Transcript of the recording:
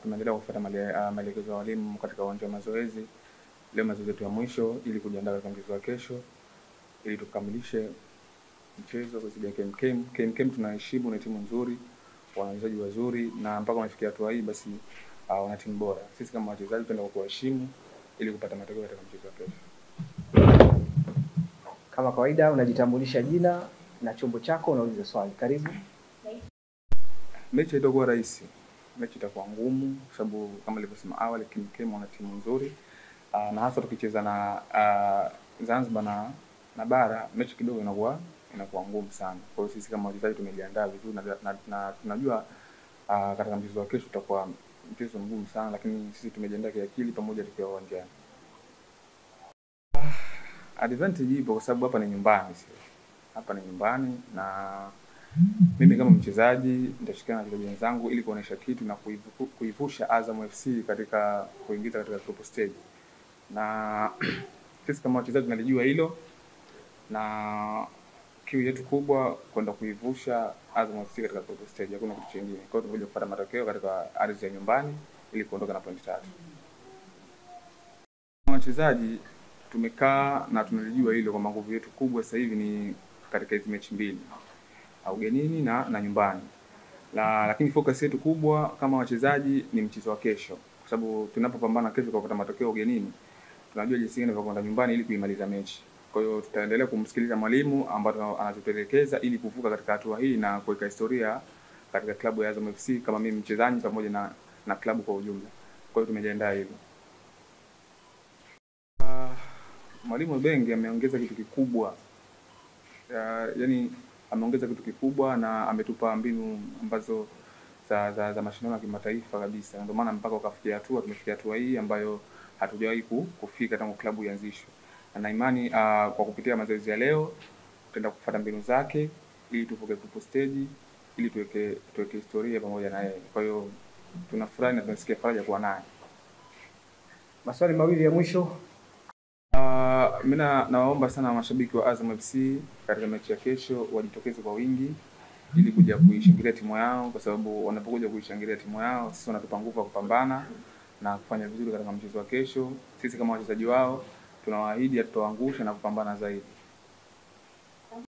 Tumeendelea kufuata maelekezo ya walimu katika uwanja wa mazoezi. Leo mazoezi yetu ya mwisho ili kujiandaa kwa mchezo wa kesho ili tukamilishe mchezo dhidi ya KMKM. KMKM tunaheshimu, ni timu nzuri, wana wachezaji wazuri na mpaka wamefikia hatua hii basi wana timu bora. Sisi kama wachezaji tunataka kuwaheshimu ili kupata matokeo katika mchezo wa kesho. Kama kawaida unajitambulisha jina na chombo chako, unauliza swali. Karibu. Mechi itakuwa rahisi. Mechi itakuwa ngumu kwa sababu kama nilivyosema awali KMKM wana timu nzuri. Na hasa tukicheza na Zanzibar na bara, mechi kidogo inakuwa ngumu sana. Kwa hiyo sisi kama wachezaji tumejiandaa vizuri na tunajua katika mchezo wa kesho utakuwa mchezo mgumu sana, lakini sisi tumejiandaa kiakili pamoja tukiwa uwanjani. Advantage ipo kwa sababu hapa ni nyumbani sio. Hapa ni nyumbani na mimi kama mchezaji nitashikana na wachezaji wenzangu ili kuonesha kitu na kuivusha Azam FC katika kuingiza katika group stage. Na sisi kama wachezaji tunalijua hilo na kiu yetu kubwa kwenda kuivusha Azam FC katika group stage, hakuna kitu kingine. Kwa hiyo tunataka kupata matokeo katika ardhi ya nyumbani ili kuondoka na pointi 3. Wachezaji tumekaa na tunalijua hilo kwamba nguvu yetu kubwa sasa hivi ni katika hizo mechi mbili, ugenini na nyumbani. Lakini focus yetu kubwa kama wachezaji ni mchezo wa kesho, kwa sababu tunapopambana kesho kwa kupata matokeo ugenini, tunajua jinsi gani kwenda nyumbani ili kuimaliza mechi. Kwa hiyo tutaendelea kumsikiliza mwalimu ambaye anatuelekeza ili kuvuka katika hatua hii na kuweka historia katika klabu ya Azam FC kama mimi mchezaji pamoja na klabu kwa ujumla. Kwa hiyo tumejiandaa hilo. Mwalimu Benge ameongeza kitu kikubwa. Yaani ameongeza kitu kikubwa na ametupa mbinu ambazo za mashindano ya kimataifa kabisa. Ndio maana mpaka tumefikia hatua hii ambayo hatujawahi kufika tangu klabu ianzishwe. Na imani kwa kupitia mazoezi ya leo tutaenda kufuata mbinu zake ili tuvuke group stage ili tuweke historia pamoja na yeye. Kwa hiyo tunafurahi na tunasikia faraja kuwa naye. Maswali mawili ya mwisho. Mimi nawaomba sana mashabiki wa Azam FC katika mechi ya kesho wajitokeze kwa wingi ili kuja kuishangilia timu yao, kwa sababu wanapokuja kuishangilia timu yao sisi wanatupa nguvu ya kupambana na kufanya vizuri katika mchezo wa kesho. Sisi kama wachezaji wao tunawaahidi hatutawaangusha na kupambana zaidi.